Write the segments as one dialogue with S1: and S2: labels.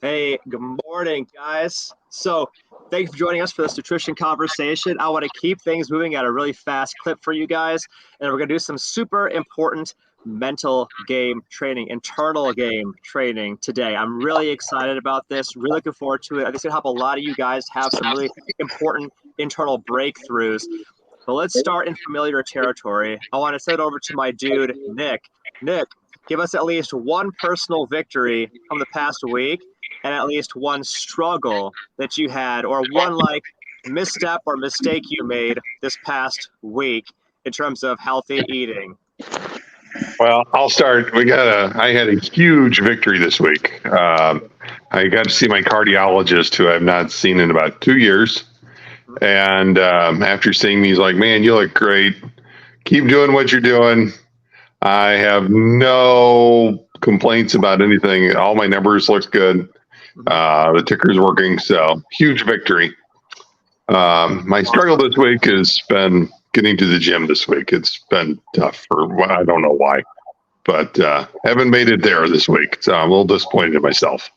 S1: Hey, good morning, guys. Thank you for joining us for this nutrition conversation. I want to keep things moving at a really fast clip for you guys, and we're going to do some super important mental game training, internal game training today. I'm really excited about this, really looking forward to it. I think it's going to help a lot of you guys have some really important internal breakthroughs. But let's start in familiar territory. I want to send it over to my dude, Nick. Nick, give us at least one personal victory from the past week and at least one struggle that you had or one like misstep or mistake you made this past week in terms of healthy eating.
S2: Well, I'll start. I had a huge victory this week. I got to see my cardiologist, who I've not seen in about 2 years. And after seeing me, he's like, "Man, you look great. Keep doing what you're doing. I have no complaints about anything. All my numbers look good. The ticker's working. So huge victory. My struggle this week has been getting to the gym this week. It's been tough I don't know why, but haven't made it there this week. So I'm a little disappointed in myself.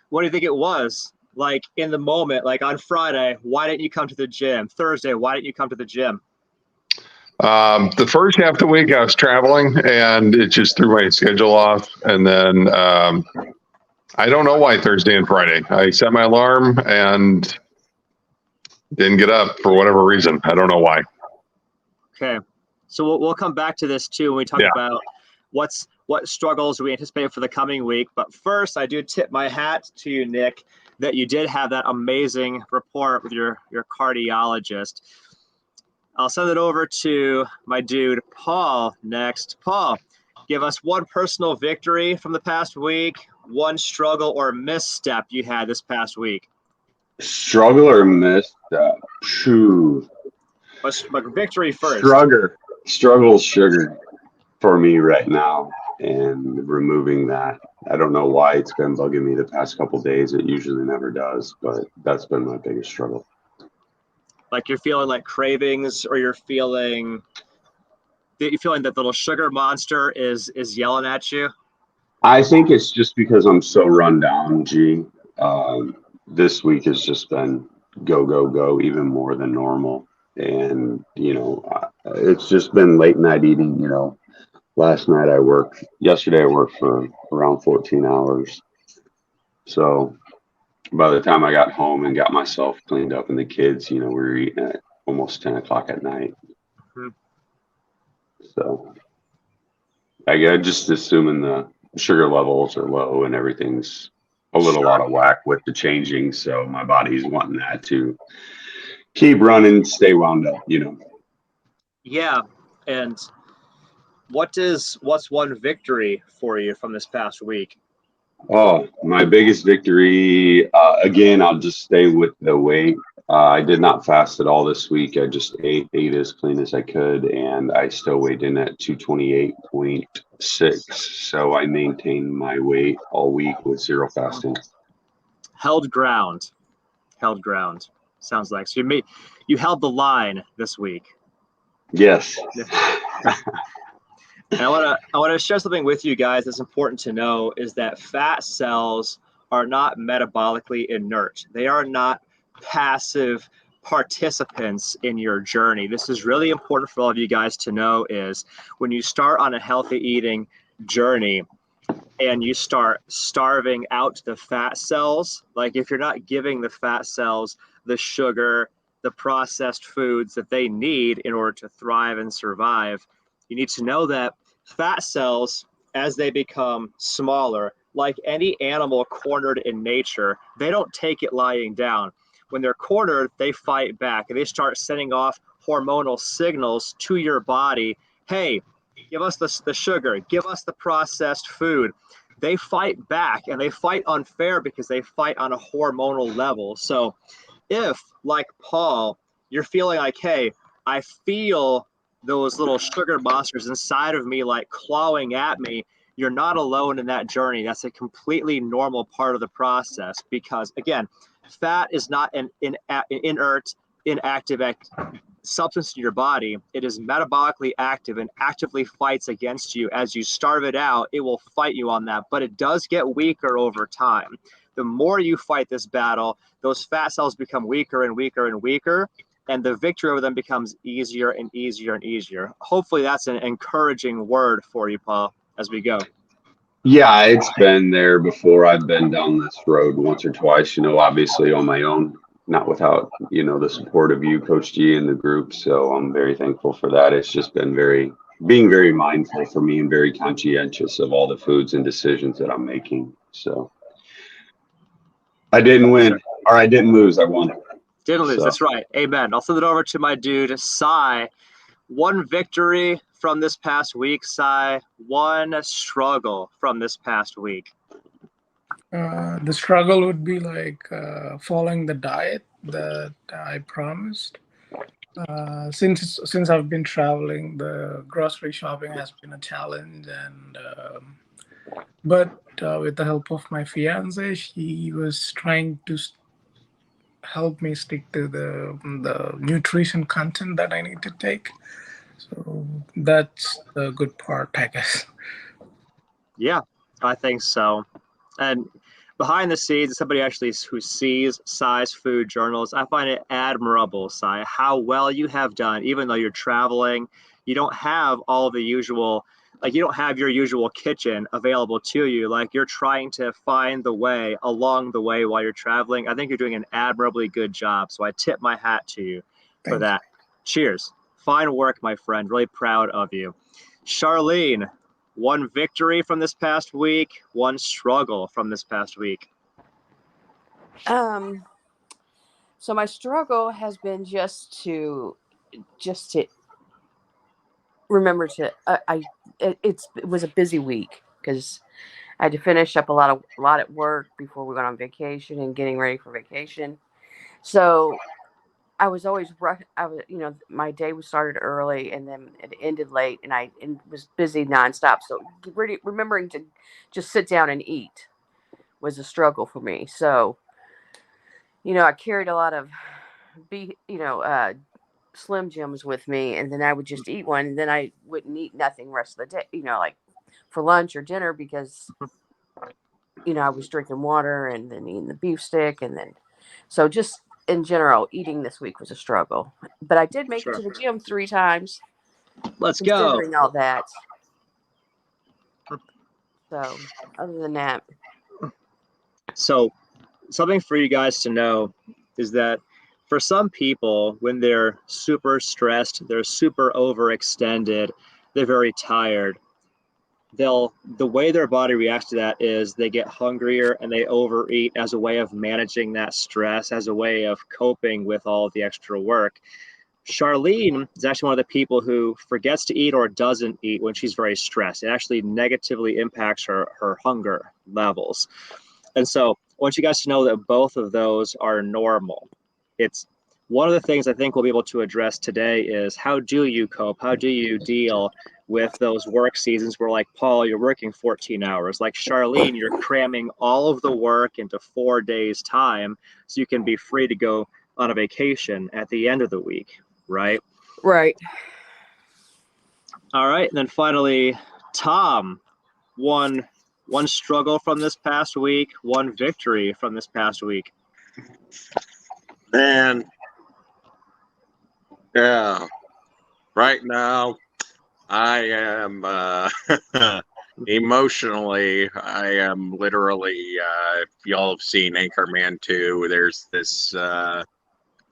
S1: What do you think it was? Like in the moment, like on Friday, why didn't you come to the gym? Thursday, why didn't you come to the gym?
S2: The first half of the week I was traveling and it just threw my schedule off. And then I don't know why Thursday and Friday. I set my alarm and didn't get up for whatever reason. I don't know why.
S1: Okay. So we'll come back to this too when we talk about what struggles we anticipate for the coming week. But first, I do tip my hat to you, Nick, that you did have that amazing report with your cardiologist. I'll send it over to my dude, Paul, next. Paul, give us one personal victory from the past week, one struggle or misstep you had this past week.
S3: Struggle or misstep? Phew.
S1: But victory first.
S3: Struggle's sugar for me right now, and removing that. I don't know why it's been bugging me the past couple days. It usually never does, but that's been my biggest struggle.
S1: Like you're feeling like cravings, or you're feeling that little sugar monster is yelling at you?
S3: I think it's just because I'm so run down, G. This week has just been go, go, go, even more than normal. And, it's just been late night eating. Yesterday I worked for around 14 hours. So by the time I got home and got myself cleaned up and the kids, we were eating at almost 10 o'clock at night.
S1: Mhm.
S3: So I got just assuming the sugar levels are low and everything's a little out of whack with the changing. So my body's wanting that to keep running, stay wound up.
S1: Yeah. And what's one victory for you from this past week?
S3: Oh, my biggest victory, again, I'll just stay with the weight. I did not fast at all this week. I just ate as clean as I could, and I still weighed in at 228.6. So I maintained my weight all week with zero fasting.
S1: Held ground. Sounds like so you held the line this week.
S3: Yes.
S1: And I want to share something with you guys that's important to know is that fat cells are not metabolically inert. They are not passive participants in your journey. This is really important for all of you guys to know is when you start on a healthy eating journey and you start starving out the fat cells, like if you're not giving the fat cells the sugar, the processed foods that they need in order to thrive and survive, you need to know that fat cells, as they become smaller, like any animal cornered in nature, they don't take it lying down. When they're cornered, they fight back and they start sending off hormonal signals to your body. Hey, give us the sugar, give us the processed food. They fight back and they fight unfair because they fight on a hormonal level. So if, like Paul, you're feeling like, hey, I feel those little sugar monsters inside of me like clawing at me, you're not alone in that journey. That's a completely normal part of the process because, again, fat is not an inert, inactive substance in your body, it is metabolically active and actively fights against you. As you starve it out, it will fight you on that, but it does get weaker over time. The more you fight this battle, those fat cells become weaker and weaker and weaker, and the victory over them becomes easier and easier and easier. Hopefully that's an encouraging word for you, Paul, as we go.
S3: Yeah, it's been there before. I've been down this road once or twice, obviously on my own, not without, the support of you, Coach G, and the group. So I'm very thankful for that. It's just been being very mindful for me and very conscientious of all the foods and decisions that I'm making. So I didn't win, or I didn't lose. I won.
S1: Didn't lose.
S3: So.
S1: That's right. Amen. I'll send it over to my dude, Cy. One victory from this past week, Cy. One struggle from this past week.
S4: The struggle would be like following the diet that I promised. Since I've been traveling, the grocery shopping has been a challenge, and but with the help of my fiance, she was trying to help me stick to the nutrition content that I need to take. So that's the good part, I guess.
S1: Yeah, I think so. And behind the scenes, somebody actually who sees Cy's food journals, I find it admirable, Cy, how well you have done, even though you're traveling. You don't have all the usual, like you don't have your usual kitchen available to you. Like you're trying to find the way along the way while you're traveling. I think you're doing an admirably good job. So I tip my hat to you for that. Cheers. Fine work, my friend. Really proud of you. Charlene, one victory from this past week, one struggle from this past week.
S5: So my struggle has been just to remember to it was a busy week because I had to finish up a lot at work before we went on vacation and getting ready for vacation. So I was always my day was started early and then it ended late, and I was busy nonstop. So really remembering to just sit down and eat was a struggle for me. So, I carried a lot of Slim Jims with me, and then I would just eat one, and then I wouldn't eat nothing rest of the day, like for lunch or dinner, because I was drinking water and then eating the beef stick, and then so just in general, eating this week was a struggle. But I did make it to the gym 3 times.
S1: Let's go.
S5: Considering all that. So other than that.
S1: So something for you guys to know is that for some people, when they're super stressed, they're super overextended, they're very tired, the way their body reacts to that is they get hungrier and they overeat as a way of managing that stress, as a way of coping with all of the extra work. Charlene is actually one of the people who forgets to eat or doesn't eat when she's very stressed. It actually negatively impacts her hunger levels. And so I want you guys to know that both of those are normal. It's one of the things I think we'll be able to address today is how do you cope? How do you deal with those work seasons where, like Paul, you're working 14 hours? Like Charlene, you're cramming all of the work into 4 days' time so you can be free to go on a vacation at the end of the week, right?
S5: Right.
S1: All right. And then finally, Tom, one struggle from this past week, one victory from this past week.
S6: Man, yeah. Right now, I am emotionally, I am literally, if y'all have seen Anchorman 2, there's this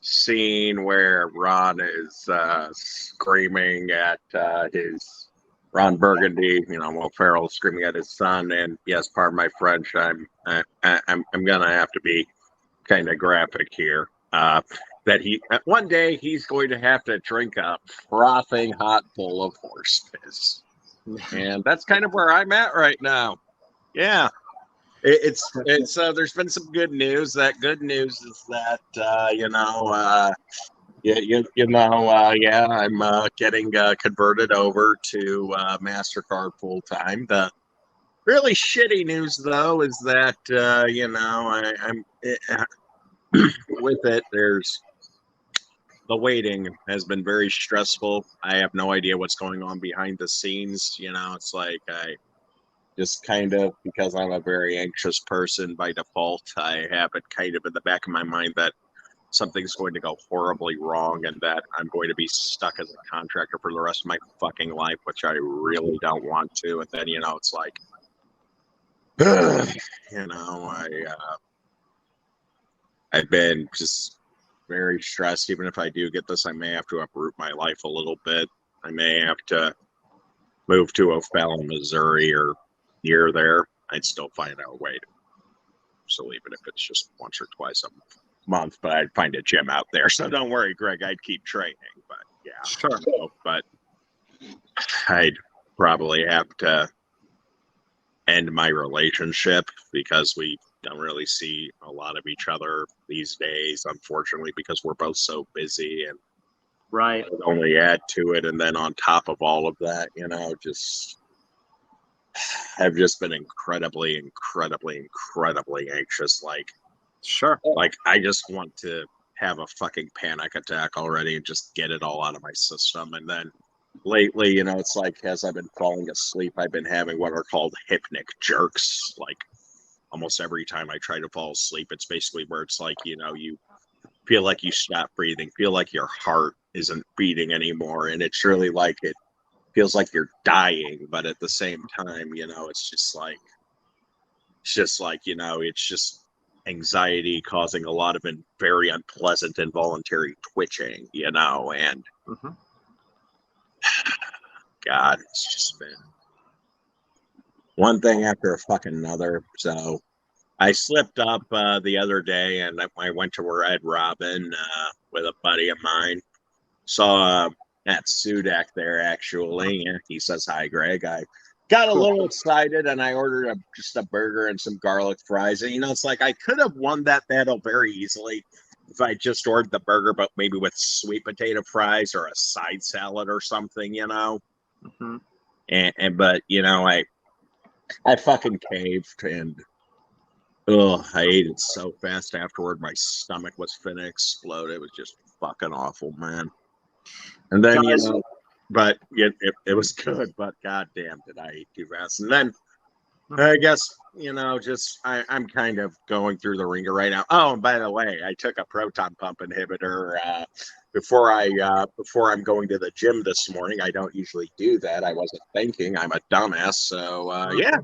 S6: scene where Ron is screaming at his Ron Burgundy, Will Ferrell screaming at his son. And yes, pardon my French, I'm gonna have to be kind of graphic here. That one day he's going to have to drink a frothing hot bowl of horse piss, and that's kind of where I'm at right now. Yeah, it's there's been some good news. That good news is that I'm getting converted over to MasterCard full time. The really shitty news though is that I'm with it. There's the waiting has been very stressful. I have no idea what's going on behind the scenes. You know, it's like I just kind of, because I'm a very anxious person by default, I have it kind of in the back of my mind that something's going to go horribly wrong and that I'm going to be stuck as a contractor for the rest of my fucking life, which I really don't want to. And then, you know, it's like, you know, I've been just very stressed. Even if I do get this, I may have to uproot my life a little bit. I may have to move to O'Fallon, Missouri, or near there. I'd still find a way to. So even if it's just once or twice a month, but I'd find a gym out there. So don't worry, Greg. I'd keep training. But yeah,
S1: Sure.
S6: so, but I'd probably have to end my relationship because we don't really see a lot of each other these days, unfortunately, because we're both so busy, and
S1: Right.
S6: would only add to it. And then on top of all of that, you know, just I've just been incredibly anxious.
S1: Sure.
S6: Like I just want to have a fucking panic attack already and just get it all out of my system. And then lately, you know, it's like as I've been falling asleep, I've been having what are called hypnic jerks. Like almost every time I try to fall asleep, it's basically where it's like, you know, you feel like you stop breathing, feel like your heart isn't beating anymore. And it's really like it feels like you're dying, but at the same time, you know, it's just like, you know, it's just anxiety causing a lot of very unpleasant involuntary twitching, you know, and
S1: hmm
S6: God, it's just been one thing after a fucking another. So I slipped up the other day and I went to Red Robin with a buddy of mine. Saw at Sudak there, actually. Yeah, he says, "Hi, Greg." I got a little excited and I ordered just a burger and some garlic fries. And, you know, it's like I could have won that battle very easily if I just ordered the burger, but maybe with sweet potato fries or a side salad or something, you know.
S1: hmm
S6: But, you know, I fucking caved and I ate it so fast afterward. My stomach was finna explode. It was just fucking awful, man. And then, you
S1: Guys,
S6: know, but it was good, but goddamn, did I eat too fast. And then I guess, you know, just I'm kind of going through the ringer right now. Oh, and by the way, I took a proton pump inhibitor before I'm going to the gym this morning. I don't usually do that. I wasn't thinking. I'm a dumbass. So yeah,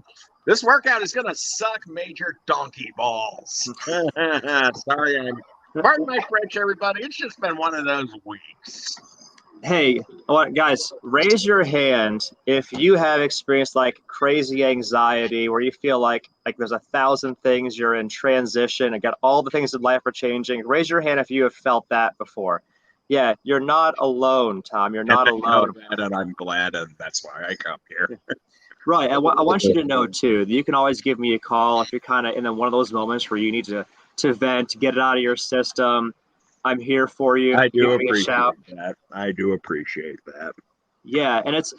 S6: this workout is gonna suck major donkey balls. Sorry, pardon my French, everybody. It's just been one of those weeks.
S1: Hey, guys, raise your hand if you have experienced like crazy anxiety where you feel like there's 1,000 things, you're in transition and got all the things in life are changing. Raise your hand if you have felt that before. Yeah, you're not alone, Tom. You're not alone.
S6: And I'm glad, and that's why I come here.
S1: Right. I want you to know too that you can always give me a call if you're kind of in one of those moments where you need to vent, to get it out of your system. I'm here for you.
S6: I do
S1: Give me a
S6: appreciate
S1: shout.
S6: that. I do appreciate that.
S1: Yeah, and it's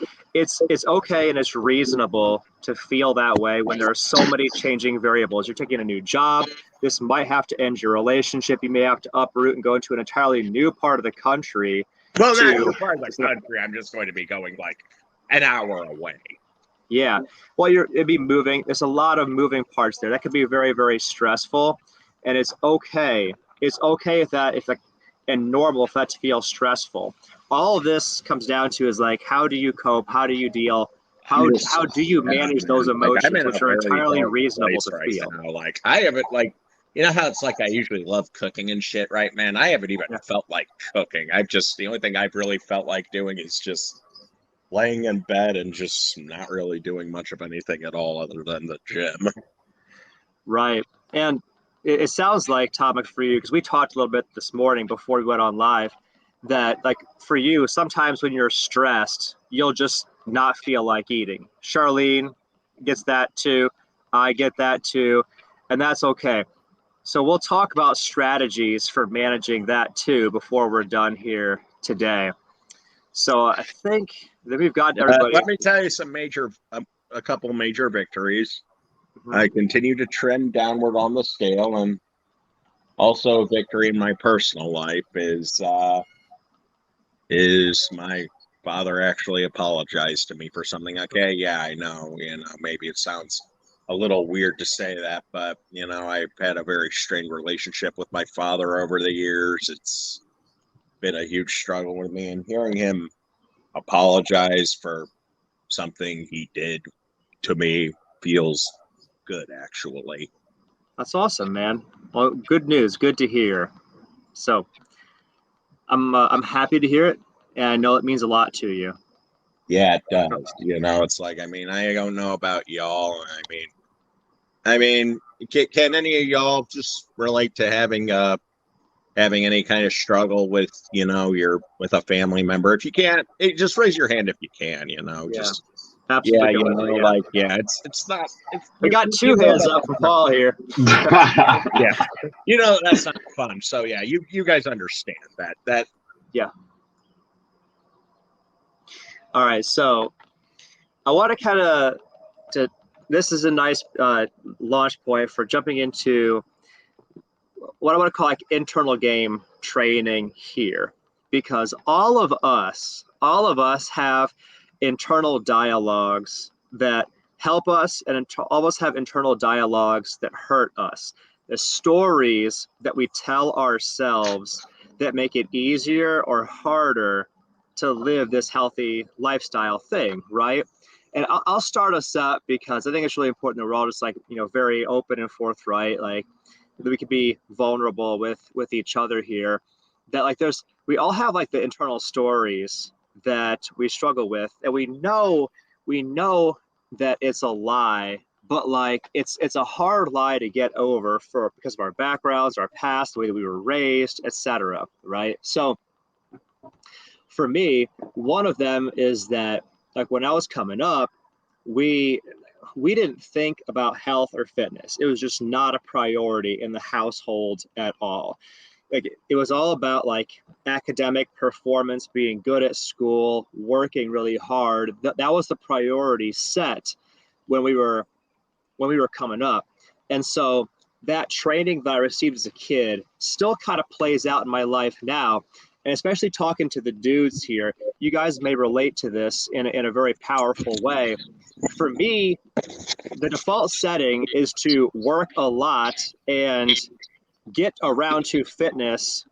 S1: okay and it's reasonable to feel that way when there are so many changing variables. You're taking a new job. This might have to end your relationship. You may have to uproot and go into an entirely new part of the country.
S6: Well,
S1: to-
S6: not new part of the country. I'm just going to be going like an hour away.
S1: Yeah. Well, it'd be moving. There's a lot of moving parts there. That could be very, very stressful. And it's okay. It's okay and normal for that to feel stressful. All of this comes down to is like, how do you cope? How do you deal? How do you manage those emotions,
S6: Like,
S1: which are entirely reasonable to
S6: right
S1: feel?
S6: now. Like I haven't you know how it's like I usually love cooking and shit, right, man? I haven't even felt like cooking. The only thing I've really felt like doing is just laying in bed and just not really doing much of anything at all other than the gym.
S1: Right. And it sounds like, Tom, for you, because we talked a little bit this morning before we went on live, that like for you, sometimes when you're stressed, you'll just not feel like eating. Charlene gets that too. I get that too. And that's okay. So we'll talk about strategies for managing that too before we're done here today. So I think that we've got everybody.
S6: Let me tell you a couple major victories. I continue to trend downward on the scale, and also a victory in my personal life is is my father actually apologized to me for something. Okay, yeah, I know, maybe it sounds a little weird to say that, but I've had a very strained relationship with my father over the years. It's been a huge struggle with me, and hearing him apologize for something he did to me feels good, actually.
S1: That's awesome, man. Well, good news. Good to hear. So I'm happy to hear it, and I know it means a lot to you.
S6: Yeah, it does. It's like, I don't know about y'all. Can any of y'all just relate to having any kind of struggle with your with a family member? If you can't, just raise your hand if you can. Just
S1: Absolutely.
S6: it's not.
S1: We got two hands up from Paul here.
S6: That's not fun. So yeah, you guys understand that.
S1: All right, so I want to kind of this is a nice launch point for jumping into what I want to call like internal game training here, because all of us have internal dialogues that help us, and all of us have internal dialogues that hurt us. The stories that we tell ourselves that make it easier or harder to live this healthy lifestyle thing, right? And I'll start us up because I think it's really important that we're all just like, very open and forthright, like that we could be vulnerable with each other here. That like we all have like the internal stories that we struggle with, and we know that it's a lie, but like it's a hard lie to get over because of our backgrounds, our past, the way that we were raised, etc. Right? So for me, one of them is that like when I was coming up, we didn't think about health or fitness. It was just not a priority in the household at all. Like it was all about like academic performance, being good at school, working really hard. That was the priority set when we were coming up. And so that training that I received as a kid still kind of plays out in my life now. And especially talking to the dudes here, you guys may relate to this in a very powerful way. For me, the default setting is to work a lot and get around to fitness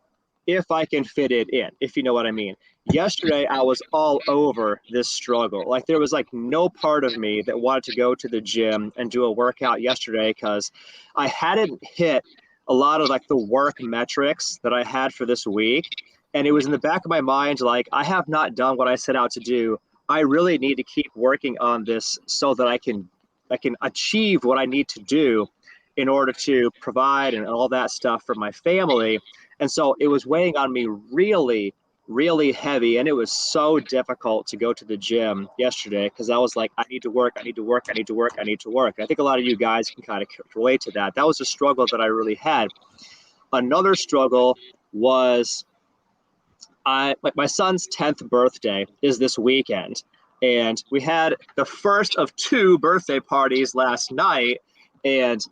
S1: if I can fit it in, if you know what I mean. Yesterday, I was all over this struggle. Like there was like no part of me that wanted to go to the gym and do a workout yesterday because I hadn't hit a lot of like the work metrics that I had for this week. And it was in the back of my mind, like, I have not done what I set out to do. I really need to keep working on this so that I can achieve what I need to do in order to provide and all that stuff for my family. And so it was weighing on me really, really heavy. And it was so difficult to go to the gym yesterday because I was like, I need to work. I think a lot of you guys can kind of relate to that. That was a struggle that I really had. Another struggle was my son's 10th birthday is this weekend. And we had the first of 2 birthday parties last night. And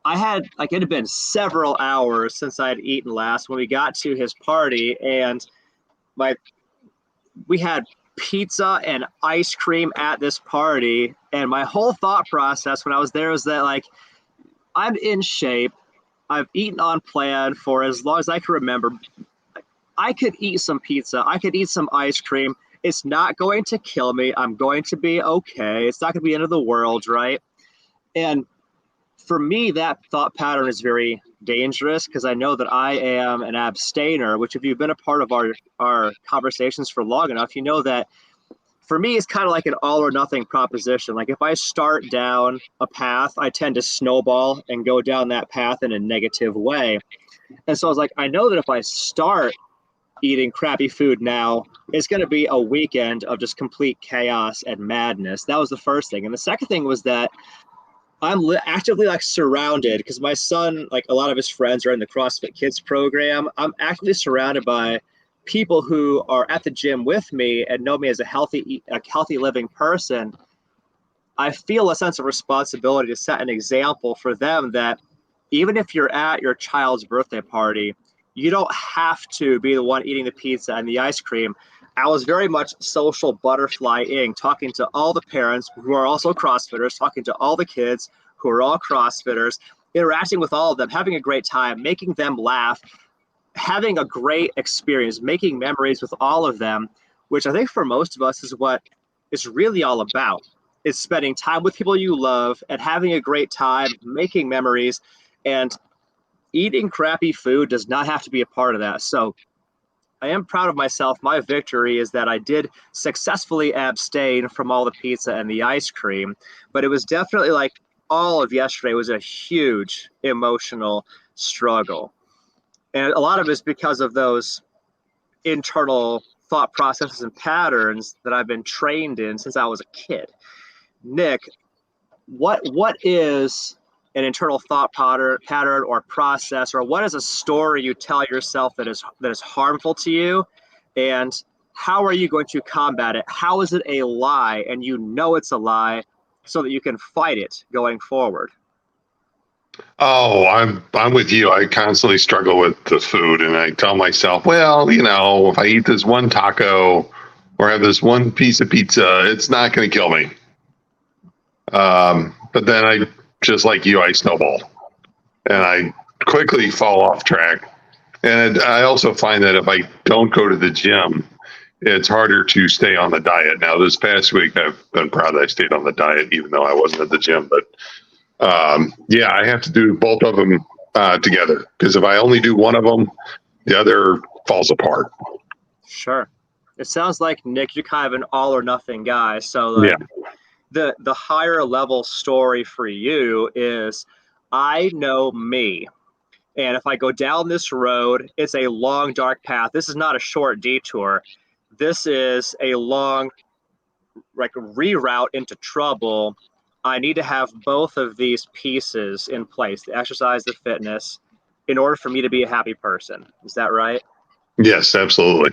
S1: I had, like, it had been several hours since I had eaten last when we got to his party. And we had pizza and ice cream at this party. And my whole thought process when I was there was that, like, I'm in shape. I've eaten on plan for as long as I can remember. I could eat some pizza. I could eat some ice cream. It's not going to kill me. I'm going to be okay. It's not going to be the end of the world, right? And for me, that thought pattern is very dangerous because I know that I am an abstainer, which if you've been a part of our conversations for long enough, you know that for me, it's kind of like an all or nothing proposition. Like if I start down a path, I tend to snowball and go down that path in a negative way. And so I was like, I know that if I start eating crappy food now, it's going to be a weekend of just complete chaos and madness. That was the first thing. And the second thing was that I'm actively like surrounded because my son, like a lot of his friends are in the CrossFit Kids program. I'm actively surrounded by people who are at the gym with me and know me as a healthy living person. I feel a sense of responsibility to set an example for them that even if you're at your child's birthday party, You don't have to be the one eating the pizza and the ice cream. I was very much social butterflying, talking to all the parents who are also CrossFitters, talking to all the kids who are all CrossFitters, interacting with all of them, having a great time, making them laugh, having a great experience, making memories with all of them, which I think for most of us is what it's really all about. It's spending time with people you love and having a great time, making memories, and eating crappy food does not have to be a part of that. So I am proud of myself. My victory is that I did successfully abstain from all the pizza and the ice cream, but it was definitely like all of yesterday was a huge emotional struggle. And a lot of it is because of those internal thought processes and patterns that I've been trained in since I was a kid. Nick, what is an internal thought pattern or process, or what is a story you tell yourself that is harmful to you, and how are you going to combat it? How is it a lie and you know it's a lie so that you can fight it going forward?
S2: Oh, I'm with you. I constantly struggle with the food, and I tell myself, well, if I eat this one taco or have this one piece of pizza, it's not going to kill me. But then I, just like you, I snowball, and I quickly fall off track. And I also find that if I don't go to the gym, it's harder to stay on the diet. Now, this past week, I've been proud that I stayed on the diet, even though I wasn't at the gym. But yeah, I have to do both of them together, because if I only do one of them, the other falls apart.
S1: Sure. It sounds like, Nick, you're kind of an all or nothing guy. So like the higher level story for you is, I know me. And if I go down this road, it's a long, dark path. This is not a short detour. This is a long, like, reroute into trouble. I need to have both of these pieces in place, the exercise, the fitness, in order for me to be a happy person. Is that right?
S2: Yes, absolutely.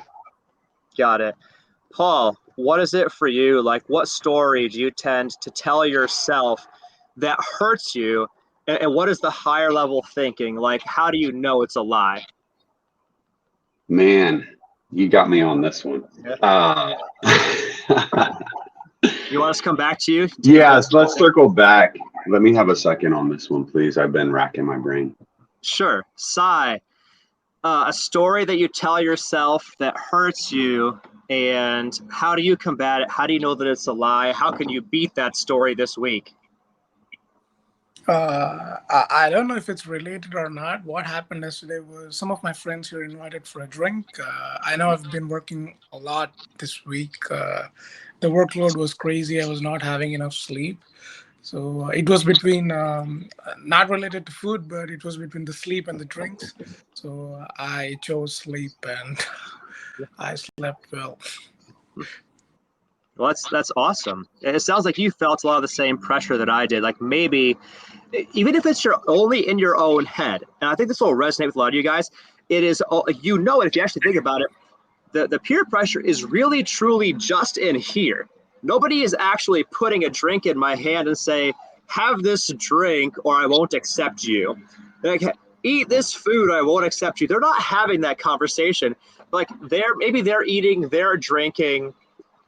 S1: Got it. Paul, what is it for you? Like, what story do you tend to tell yourself that hurts you? And what is the higher level thinking? Like, how do you know it's a lie?
S3: Man, you got me on this one.
S1: You want us to come back to you?
S3: Yes, let's circle back. Let me have a second on this one, please. I've been racking my brain.
S1: Sure. Sai, a story that you tell yourself that hurts you, and how do you combat it? How do you know that it's a lie? How can you beat that story this week?
S4: I don't know if it's related or not. What happened yesterday was some of my friends were invited for a drink. I know I've been working a lot this week. The workload was crazy. I was not having enough sleep. So it was between, not related to food, but it was between the sleep and the drinks. So I chose sleep, and I slept well.
S1: Well, that's awesome. And it sounds like you felt a lot of the same pressure that I did. Like, maybe, even if it's only in your own head, and I think this will resonate with a lot of you guys, it is, if you actually think about it, the peer pressure is really truly just in here. Nobody is actually putting a drink in my hand and say, have this drink or I won't accept you. Like, eat this food or I won't accept you. They're not having that conversation. Like, maybe they're eating, they're drinking,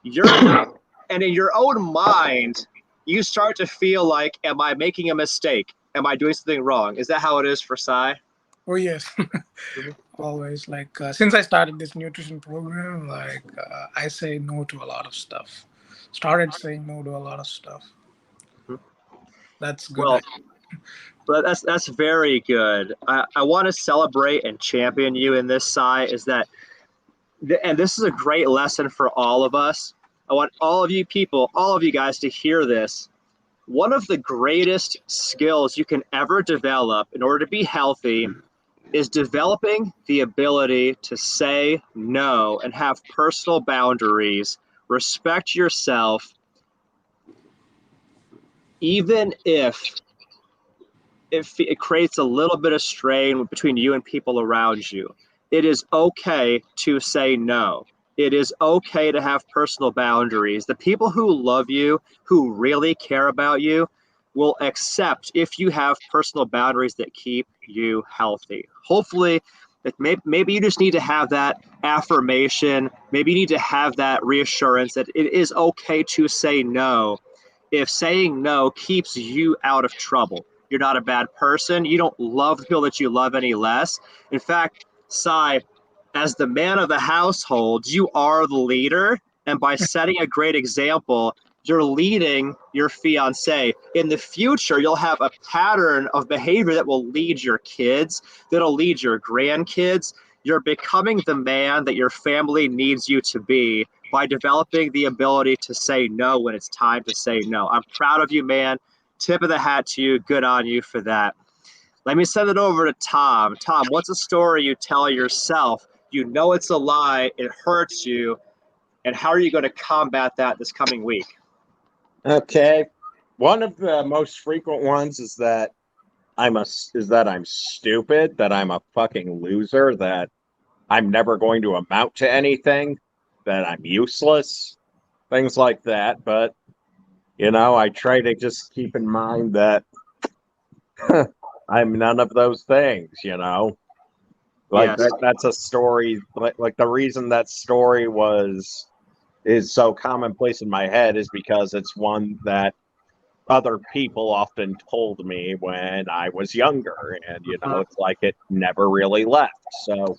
S1: and in your own mind, you start to feel like, am I making a mistake? Am I doing something wrong? Is that how it is for Sai?
S4: Oh, yes. Always. Like, since I started this nutrition program, I say no to a lot of stuff. Started saying no to a lot of stuff. That's good.
S1: Well, but that's very good. I want to celebrate and champion you in this, Sai, is that, and this is a great lesson for all of us. I want all of you people, all of you guys, to hear this. One of the greatest skills you can ever develop in order to be healthy is developing the ability to say no and have personal boundaries, respect yourself, even if it creates a little bit of strain between you and people around you. It is okay to say no. It is okay to have personal boundaries. The people who love you, who really care about you, will accept if you have personal boundaries that keep you healthy. Hopefully, That maybe you just need to have that affirmation. Maybe you need to have that reassurance that it is okay to say no. If saying no keeps you out of trouble, you're not a bad person. You don't love the people that you love any less. In fact, Sai, as the man of the household, you are the leader. And by setting a great example, you're leading your fiance. In the future, you'll have a pattern of behavior that will lead your kids, that'll lead your grandkids. You're becoming the man that your family needs you to be by developing the ability to say no when it's time to say no. I'm proud of you, man. Tip of the hat to you. Good on you for that. Let me send it over to Tom. Tom, what's a story you tell yourself? You know it's a lie, it hurts you, and how are you going to combat that this coming week?
S7: Okay. One of the most frequent ones is that I'm stupid, that I'm a fucking loser, that I'm never going to amount to anything, that I'm useless, things like that. But, I try to just keep in mind that I'm none of those things, Like
S1: Yes.
S7: that's a story, like the reason that story is so commonplace in my head is because it's one that other people often told me when I was younger, and it's like it never really left. So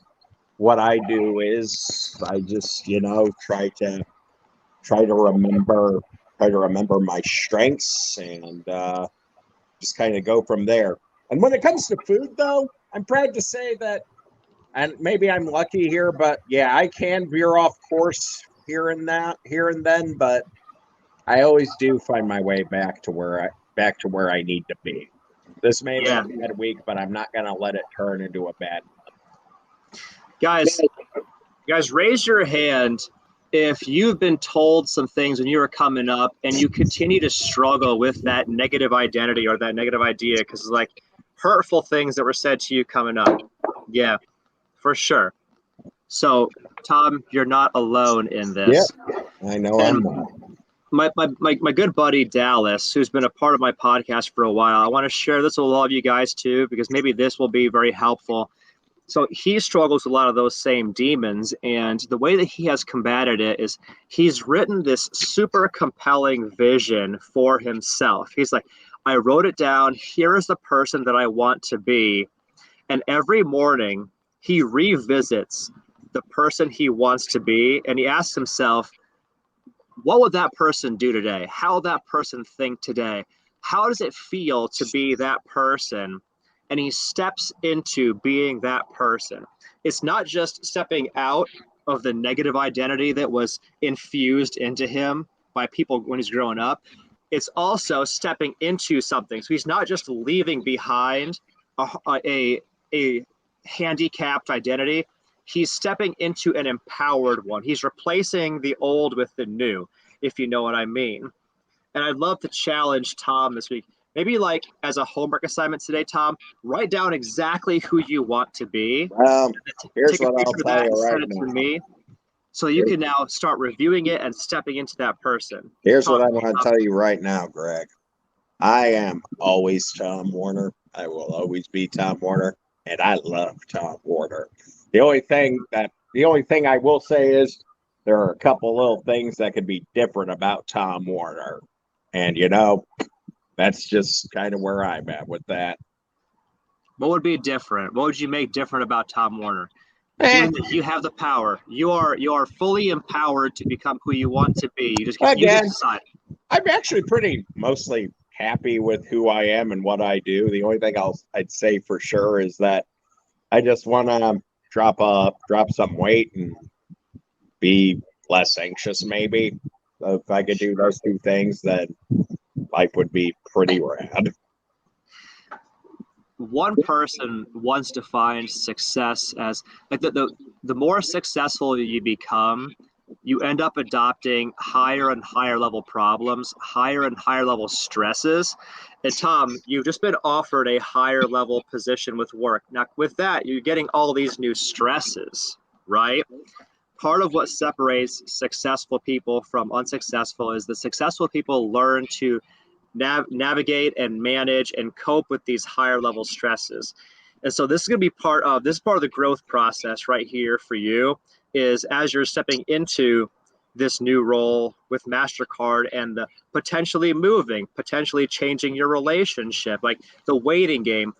S7: what I do is I just try to remember my strengths and just kind of go from there. And when it comes to food, though, I'm proud to say that, and maybe I'm lucky here, but yeah, I can veer off course here and then, but I always do find my way back to where I need to be. This may be a bad week, but I'm not gonna let it turn into a bad one.
S1: Guys, raise your hand if you've been told some things when you were coming up and you continue to struggle with that negative identity or that negative idea because it's like hurtful things that were said to you coming up. Yeah, for sure. So, Tom, you're not alone in this.
S7: Yeah, I know I'm not.
S1: My good buddy Dallas, who's been a part of my podcast for a while, I want to share this with all of you guys too, because maybe this will be very helpful. So he struggles with a lot of those same demons, and the way that he has combated it is he's written this super compelling vision for himself. He's like, I wrote it down. Here is the person that I want to be. And every morning he revisits the person he wants to be, and he asks himself, what would that person do today? How would that person think today? How does it feel to be that person? And he steps into being that person. It's not just stepping out of the negative identity that was infused into him by people when he's growing up. It's also stepping into something. So he's not just leaving behind a handicapped identity. He's stepping into an empowered one. He's replacing the old with the new, if you know what I mean. And I'd love to challenge Tom this week. Maybe like as a homework assignment today, Tom, write down exactly who you want to be.
S7: Here's
S1: Take a
S7: what I'll
S1: picture of
S7: tell
S1: that
S7: you
S1: and
S7: right
S1: send it to
S7: now.
S1: me. So you can now start reviewing it and stepping into that person.
S7: Here's
S1: Tom,
S7: what I want to tell you right now, Greg. I am always Tom Warner. I will always be Tom Warner, and I love Tom Warner. The only thing I will say is there are a couple little things that could be different about Tom Warner. And that's just kind of where I'm at with that.
S1: what would be different? What would you make different about Tom Warner? Given that you have the power, you are fully empowered to become who you want to be. You just decide.
S7: I'm actually pretty mostly happy with who I am and what I do. The only thing I'd say for sure is that I just want to drop some weight and be less anxious. Maybe if I could do those two things, then life would be pretty rad.
S1: One person once defined success as like the more successful you become, you end up adopting higher and higher level problems, higher and higher level stresses. And Tom, you've just been offered a higher level position with work. Now, with that, you're getting all these new stresses, right? Part of what separates successful people from unsuccessful is the successful people learn to navigate and manage and cope with these higher level stresses. And so this is going to be part of the growth process right here for you, is as you're stepping into this new role with MasterCard and the potentially moving, potentially changing your relationship, like the waiting game,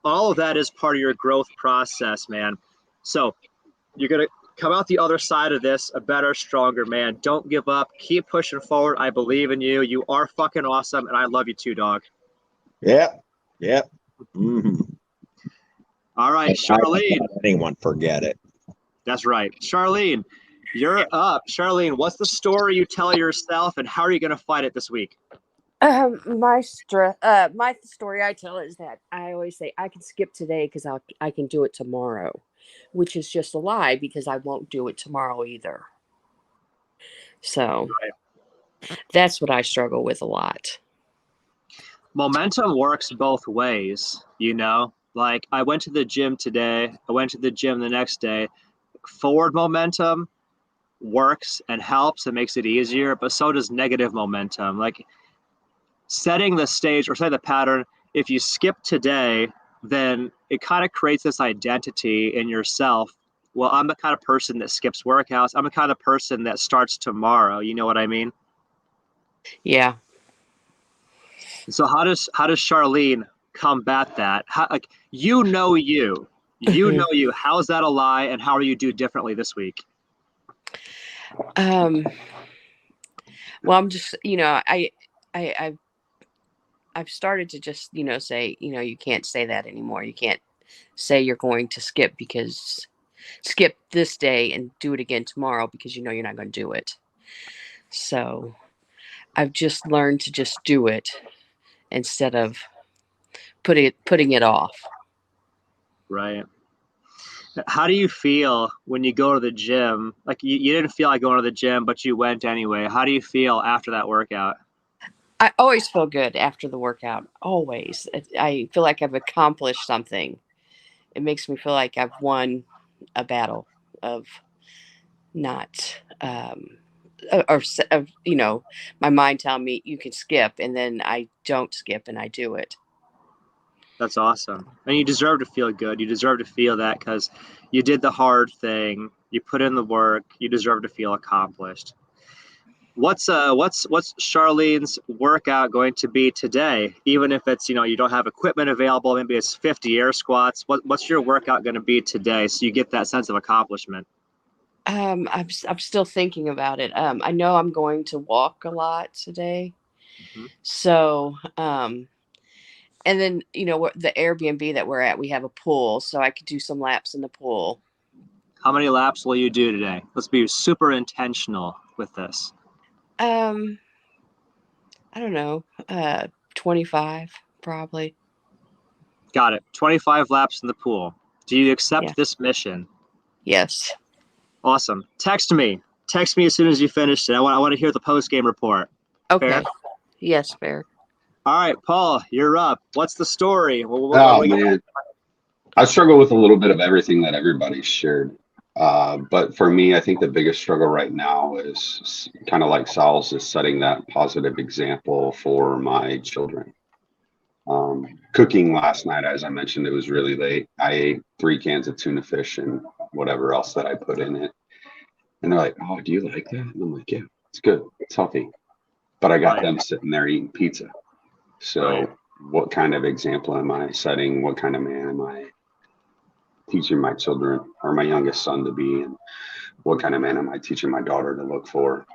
S1: all of that is part of your growth process, man. So you're going to come out the other side of this a better, stronger man. Don't give up. Keep pushing forward. I believe in you. You are fucking awesome, and I love you too, dog.
S7: Yep. Mm-hmm.
S1: All right, Charlene.
S7: Anyone forget it?
S1: That's right. Charlene, you're up. Charlene, what's the story you tell yourself, and how are you going to fight it this week?
S5: My story I tell is that I always say I can skip today because I can do it tomorrow, which is just a lie because I won't do it tomorrow either. So that's what I struggle with a lot.
S1: Momentum works both ways, you know? Like, I went to the gym today. I went to the gym the next day. Forward momentum works and helps and makes it easier, but so does negative momentum. Like, setting the stage or setting the pattern, if you skip today, then it kind of creates this identity in yourself. Well, I'm the kind of person that skips workouts. I'm the kind of person that starts tomorrow. You know what I mean?
S5: Yeah.
S1: So how does Charlene combat that? How, like, you know you. How's that a lie, and how do you do differently this week?
S5: Well, I'm just, I've started to just, say, you can't say that anymore. You can't say you're going to skip this day and do it again tomorrow because you're not going to do it. So I've just learned to just do it instead of putting it off.
S1: Right. How do you feel when you go to the gym? Like, you didn't feel like going to the gym, but you went anyway. How do you feel after that workout?
S5: I always feel good after the workout. Always. I feel like I've accomplished something. It makes me feel like I've won a battle of not, my mind telling me you can skip, and then I don't skip and I do it.
S1: That's awesome. And you deserve to feel good. You deserve to feel that because you did the hard thing. You put in the work. You deserve to feel accomplished. What's Charlene's workout going to be today? Even if it's, you don't have equipment available, maybe it's 50 air squats. What's your workout going to be today so you get that sense of accomplishment?
S5: I'm still thinking about it. I know I'm going to walk a lot today.
S1: Mm-hmm.
S5: So, and then, the Airbnb that we're at, we have a pool, so I could do some laps in the pool.
S1: How many laps will you do today? Let's be super intentional with this.
S5: I don't know, 25 probably.
S1: Got it. 25 laps in the pool. Do you accept this mission?
S5: Yes.
S1: Awesome. Text me as soon as you finish it. I want to hear the post-game report.
S5: Okay.
S1: Fair?
S5: Yes, fair.
S1: All right, Paul, you're up. What's the story?
S3: Man, I struggle with a little bit of everything that everybody's shared. But for me, I think the biggest struggle right now is kind of like Sal's, is setting that positive example for my children. Cooking last night, as I mentioned, it was really late. I ate 3 cans of tuna fish and whatever else that I put in it. And they're like, "Oh, do you like that?" And I'm like, "Yeah, it's good. It's healthy." But I got them sitting there eating pizza. So what kind of example am I setting? What kind of man am I teaching my children or my youngest son to be? And what kind of man am I teaching my daughter to look for?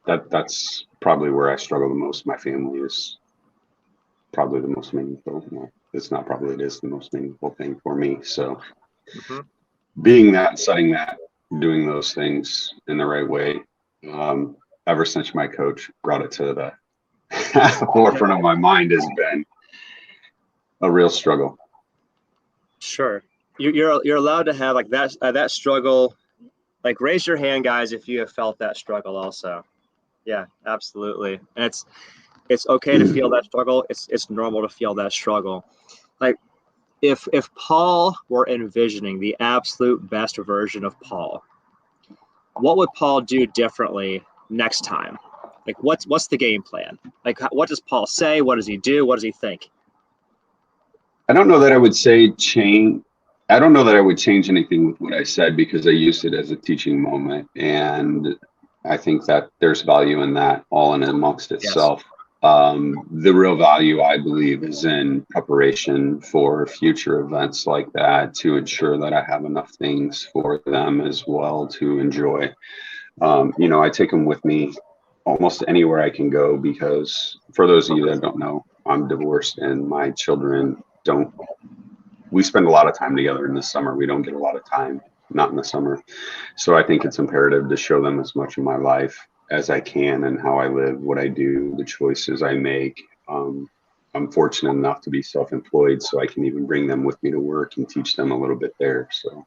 S3: That's probably where I struggle the most. My family is probably the most meaningful. Well, it's not probably, it is the most meaningful thing for me. So being that, setting that, doing those things in the right way, ever since my coach brought it to the forefront of my mind, has been a real struggle.
S1: Sure. You're allowed to have like that struggle. Like, raise your hand, guys, if you have felt that struggle also. Yeah, absolutely. And it's okay to feel that struggle. It's normal to feel that struggle. Like, if Paul were envisioning the absolute best version of Paul, what would Paul do differently next time? Like, what's the game plan? Like, what does Paul say? What does he do? What does he think?
S3: I don't know that I would say change. I don't know that I would change anything with what I said because I used it as a teaching moment. And I think that there's value in that all in amongst
S1: Yes.
S3: itself. The real value, I believe, is in preparation for future events like that to ensure that I have enough things for them as well to enjoy. I take them with me almost anywhere I can go because for those of you that don't know, I'm divorced and my children don't. We spend a lot of time together in the summer. We don't get a lot of time, not in the summer. So I think it's imperative to show them as much of my life as I can and how I live, what I do, the choices I make. I'm fortunate enough to be self-employed, so I can even bring them with me to work and teach them a little bit there. So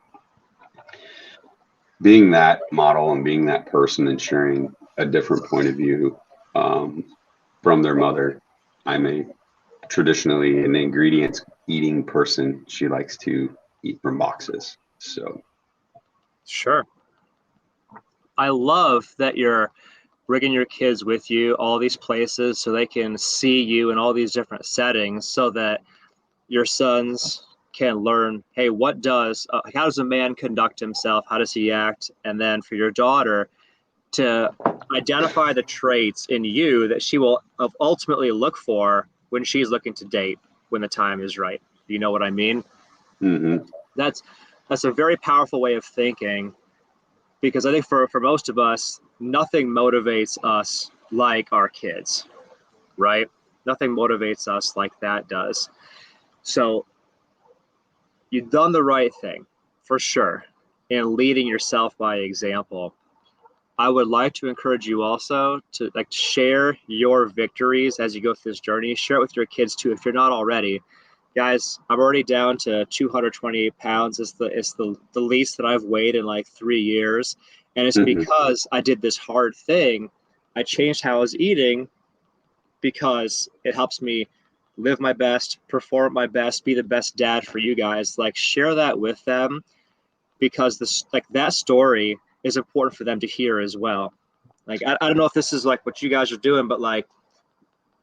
S3: being that model and being that person and sharing a different point of view from their mother. I'm traditionally an ingredients eating person. She likes to eat from boxes. So
S1: Sure. I love that you're bringing your kids with you all these places so they can see you in all these different settings so that your sons can learn, hey, how does a man conduct himself? How does he act? And then for your daughter to identify the traits in you that she will ultimately look for when she's looking to date when the time is right. You know what I mean?
S3: mm-hmm.
S1: That's a very powerful way of thinking, because I think for most of us, nothing motivates us like our kids, right? Nothing motivates us like that does. So you've done the right thing for sure in leading yourself by example. I would like to encourage you also to share your victories as you go through this journey. Share it with your kids too, if you're not already. Guys, I'm already down to 228 pounds. It's the least that I've weighed in like 3 years. And it's
S3: Mm-hmm.
S1: because I did this hard thing. I changed how I was eating because it helps me live my best, perform my best, be the best dad for you guys. Share that with them, because that story is important for them to hear as well. I don't know if this is what you guys are doing, but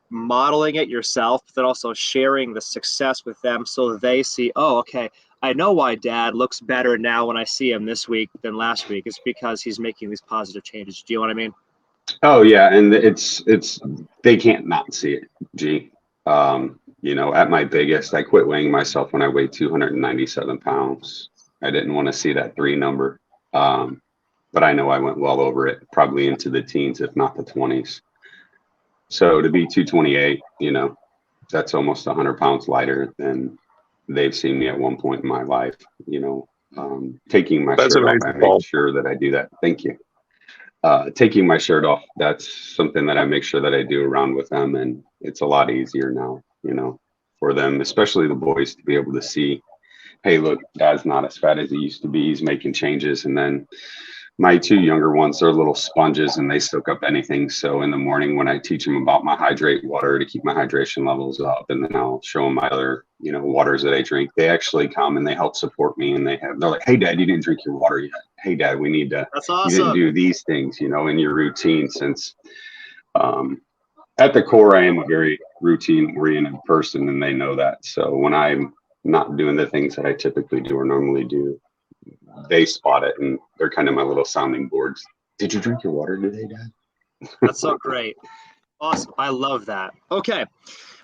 S1: modeling it yourself, but then also sharing the success with them so they see, oh, okay, I know why dad looks better now when I see him this week than last week. It's because he's making these positive changes. Do you know what I mean?
S3: Oh yeah, and it's they can't not see it. G. At my biggest, I quit weighing myself when I weighed 297 pounds. I didn't want to see that 3 number, but I know I went well over it, probably into the teens, if not the 20s. So to be 228, that's almost 100 pounds lighter than they've seen me at one point in my life. Taking my
S2: That's
S3: shirt off,
S2: amazing,
S3: I make
S2: Paul.
S3: sure that I do that. Thank you. Taking my shirt off, that's something that I make sure that I do around with them. And it's a lot easier now, for them, especially the boys, to be able to see, hey, look, dad's not as fat as he used to be. He's making changes. And then my 2 younger ones, they're little sponges and they soak up anything. So in the morning when I teach them about my hydrate water to keep my hydration levels up, and then I'll show them my other, waters that I drink, they actually come and they help support me. And they're like, hey, dad, you didn't drink your water yet. Hey, dad, we need to,
S1: That's
S3: you didn't
S1: awesome.
S3: do these things, in your routine, since at the core, I am a very routine oriented person and they know that. So when I'm not doing the things that I typically do or normally do, they spot it and they're kind of my little sounding boards. Did you drink your water today, Dad?
S1: That's so great. Awesome. I love that. Okay.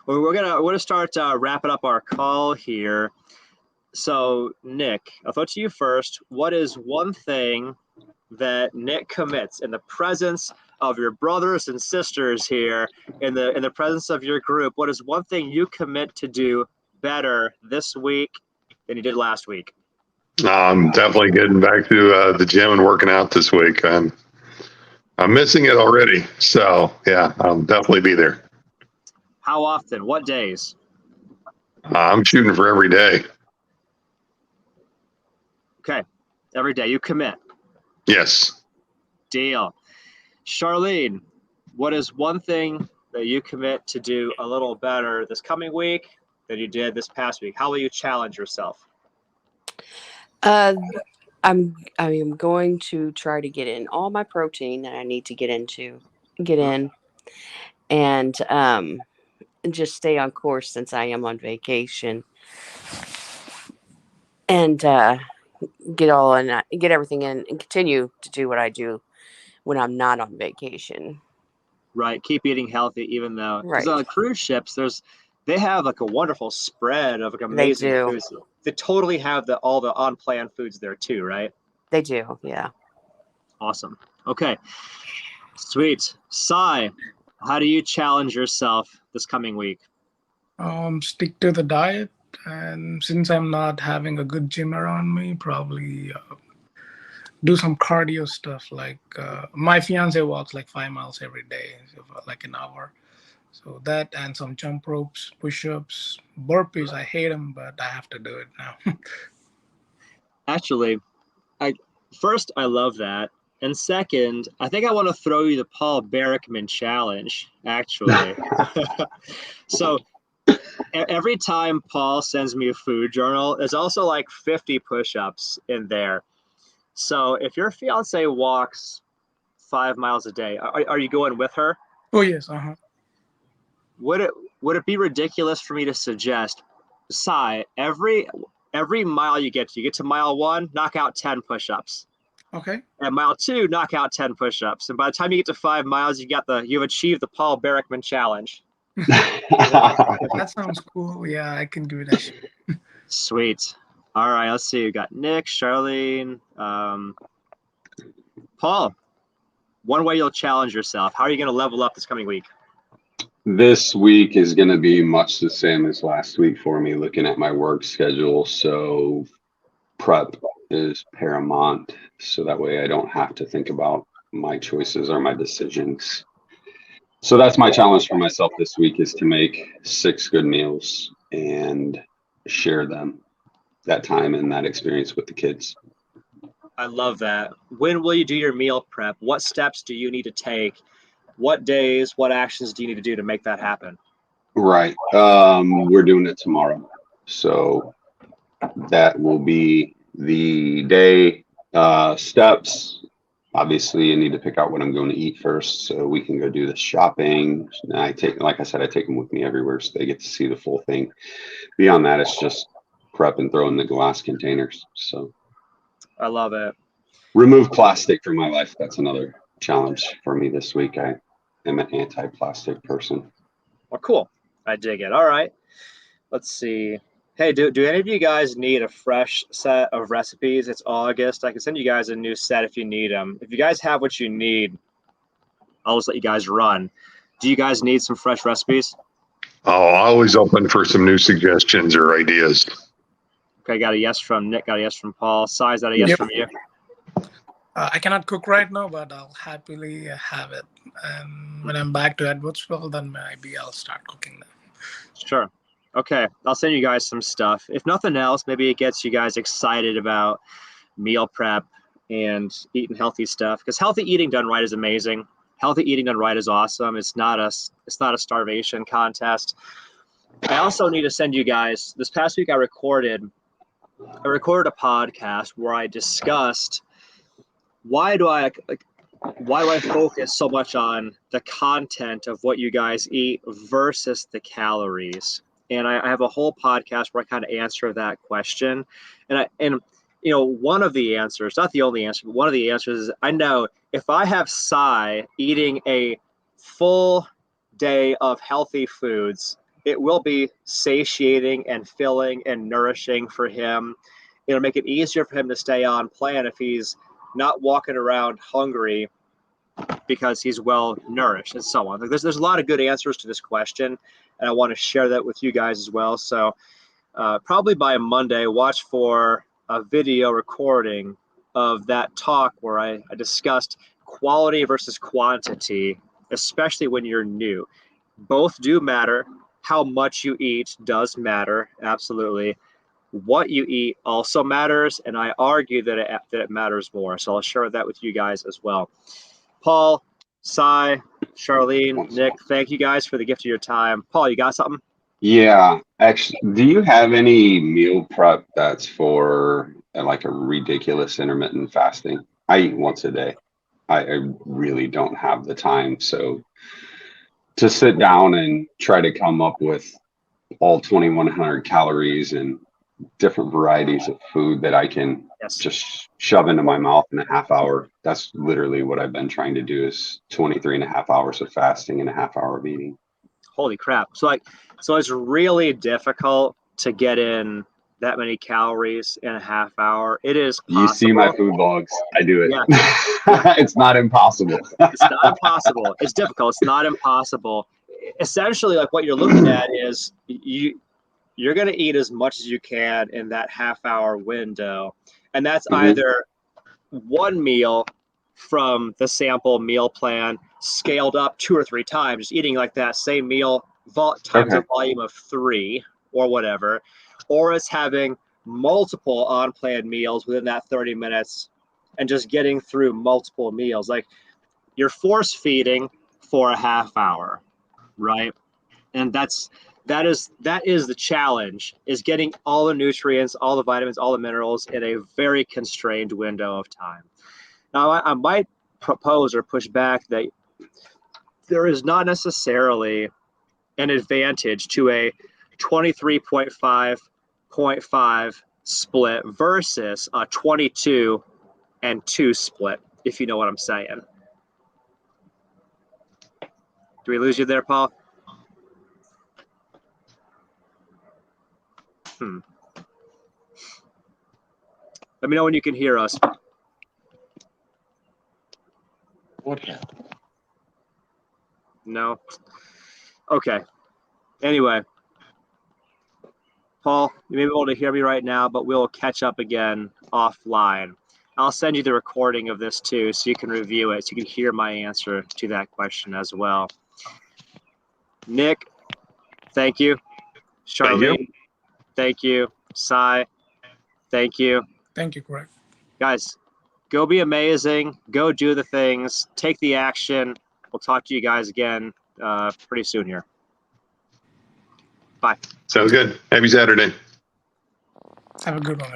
S1: Well, we're gonna start wrapping up our call here. So, Nick, I'll throw it to you first. What is one thing that Nick commits in the presence of your brothers and sisters here, in the presence of your group? What is one thing you commit to do better this week than you did last week?
S2: I'm definitely getting back to the gym and working out this week. I'm missing it already. So yeah, I'll definitely be there.
S1: How often? What days?
S2: I'm shooting for every day.
S1: Okay. Every day you commit.
S2: Yes.
S1: Deal. Charlene, what is one thing that you commit to do a little better this coming week than you did this past week? How will you challenge yourself?
S5: I am going to try to get in all my protein that I need to get in, and just stay on course since I am on vacation, and get everything in, and continue to do what I do when I'm not on vacation.
S1: Right. Keep eating healthy, even though, because
S5: Right.
S1: on cruise ships, they have like a wonderful spread of like
S5: They
S1: amazing
S5: do.
S1: foods. They totally have all the on-plan foods there too, right?
S5: They do. Yeah.
S1: Awesome. Okay. Sweet. Sai, how do you challenge yourself this coming week?
S4: Stick to the diet, and since I'm not having a good gym around me, probably do some cardio stuff. Like my fiance walks like 5 miles every day, so for like an hour. So that and some jump ropes, push-ups, burpees. I hate them, but I have to do it now.
S1: Actually, I love that. And second, I think I want to throw you the Paul Barrickman challenge, actually. So every time Paul sends me a food journal, there's also like 50 push-ups in there. So if your fiance walks 5 miles a day, are you going with her?
S4: Oh yes,
S1: Would it be ridiculous for me to suggest, Sai, every mile you get to mile 1, knock out 10 push-ups.
S4: okay.
S1: At mile 2, knock out 10 push-ups. And by the time you get to 5 miles, you've achieved the Paul Barrickman challenge.
S4: That sounds cool. Yeah, I can give it a shot.
S1: Sweet. All right, let's see. We got Nick, Charlene, Paul. One way you'll challenge yourself. How are you going to level up this coming week?
S3: This week is going to be much the same as last week for me, looking at my work schedule. So prep is paramount. So that way I don't have to think about my choices or my decisions. So that's my challenge for myself this week, is to make 6 good meals and share that time and that experience with the kids.
S1: I love that. When will you do your meal prep? What steps do you need to take? What days, what actions do you need to do to make that happen?
S3: Right. We're doing it tomorrow. So that will be the day. Steps. Obviously, I need to pick out what I'm going to eat first, so we can go do the shopping. And I take them with me everywhere, so they get to see the full thing. Beyond that, it's just prep and throw in the glass containers. So
S1: I love it.
S3: remove plastic from my life. That's another challenge for me this week. I am an anti-plastic person.
S1: Well, cool. I dig it. All right. Let's see. Hey, do any of you guys need a fresh set of recipes? It's August. I can send you guys a new set if you need them. If you guys have what you need, I'll just let you guys run. Do you guys need some fresh recipes?
S2: Oh, always open for some new suggestions or ideas.
S1: Okay, got a yes from Nick, got a yes from Paul. Sai, is that a yes
S4: Yep.
S1: from you?
S4: I cannot cook right now, but I'll happily have it. And when I'm back to Edwardsville, then maybe I'll start cooking them.
S1: Sure. Okay, I'll send you guys some stuff. If nothing else, maybe it gets you guys excited about meal prep and eating healthy stuff, because healthy eating done right is amazing. Healthy eating done right is awesome. It's not a starvation contest. I also need to send you guys, this past week I recorded a podcast where I discussed why do I focus so much on the content of what you guys eat versus the calories. And I have a whole podcast where I kind of answer that question. And one of the answers, not the only answer, but one of the answers is, I know if I have Sai eating a full day of healthy foods, it will be satiating and filling and nourishing for him. It'll make it easier for him to stay on plan if he's not walking around hungry because he's well nourished and so on. Like there's a lot of good answers to this question, and I want to share that with you guys as well. So probably by Monday, watch for a video recording of that talk where I discussed quality versus quantity, especially when you're new. Both do matter. How much you eat does matter, absolutely. What you eat also matters, and I argue that it matters more. So I'll share that with you guys as well. Paul, Sai, Charlene, Nick, thank you guys for the gift of your time. Paul, you got something?
S3: Yeah, actually, do you have any meal prep that's for like a ridiculous intermittent fasting? I eat once a day. I really don't have the time, so to sit down and try to come up with all 2,100 calories and different varieties of food that I can
S1: Yes.
S3: just shove into my mouth in a half hour. That's literally what I've been trying to do, is 23 and a half hours of fasting and a half hour of eating.
S1: Holy crap. So it's really difficult to get in that many calories in a half hour. It is possible.
S3: You see my food logs. I do it.
S1: Yeah.
S3: It's not impossible.
S1: It's not impossible. It's difficult. It's not impossible. Essentially, like what you're looking at is you're going to eat as much as you can in that half hour window. And that's either one meal from the sample meal plan scaled up 2 or 3 times, just eating like that same meal times a volume of 3 or whatever, or it's having multiple on-plan meals within that 30 minutes and just getting through multiple meals. Like, you're force feeding for a half hour, right? And that is the challenge, is getting all the nutrients, all the vitamins, all the minerals in a very constrained window of time. Now, I might propose or push back that there is not necessarily an advantage to a 23.5.5 split versus a 22 and 2 split, if you know what I'm saying. Do we lose you there, Paul? Let me know when you can hear us.
S3: What happened?
S1: No? Okay. Anyway, Paul, you may be able to hear me right now, but we'll catch up again offline. I'll send you the recording of this too, so you can review it, so you can hear my answer to that question as well. Nick, thank you. Charlene, thank you. Sai, thank you.
S4: Thank you, Greg.
S1: Guys, go be amazing. Go do the things. Take the action. We'll talk to you guys again pretty soon here. Bye.
S2: Sounds good. Happy Saturday.
S4: Have a good one.